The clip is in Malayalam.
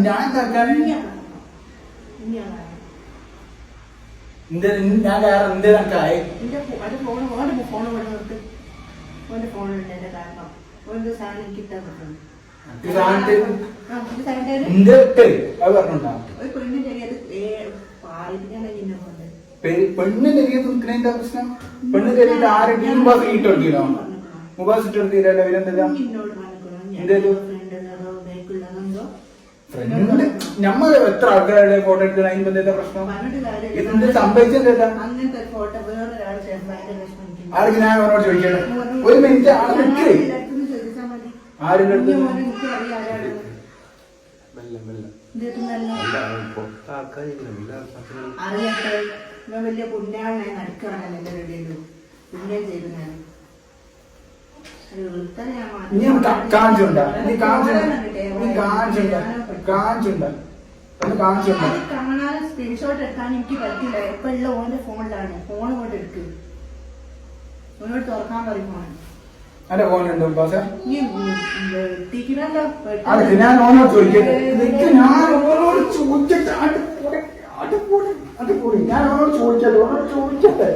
ഞാൻ കേൾക്കാനേ ഞാൻ വേറെ എന്ത് കണക്കായി പെണ്ണിന്റെ നിൽക്കണേന്റെ പ്രശ്നം പെണ്ണ് കയറിയിട്ട് ആരെങ്കിലും മുബാസ് ഇട്ടെടുക്കില്ലോ മുബാസ് ഇട്ടെടുത്തില്ലല്ലോ ഇവരെന്താ എന്തേലും ഫ്രണ്ട് ഞമ്മ എത്ര ആൾക്കാരുടെ ഫോട്ടോ എടുക്കണം അതിന് എന്താ പ്രശ്നം ഇതിന്റെ സംഭവിച്ചെന്താ ആർക്ക് ഞാൻ അവരോട് ചോദിക്കട്ടെ ഒരു മിനിറ്റ് ആളെ നിൽക്കേ ആരുടെ അടുത്ത് വലിയ പുണ്യാണ് നടക്കുകയാണല്ലോ പുണ്യം ചെയ്തു സ്ക്രീൻഷോട്ട് എടുക്കാൻ എനിക്ക് പറ്റില്ല. എപ്പോ ഉള്ള ഓന്റെ ഫോണിലാണ്. ഫോൺ കൊണ്ട് എടുക്ക്. ഓനോട് തുറക്കാൻ പറയുമോ? അന്റെ ഫോണുണ്ടോ ഞാൻ ഓനോട് ചോദിക്കട്ടെ. ഞാൻ ഓനോട് ചോദിക്കട്ടെ.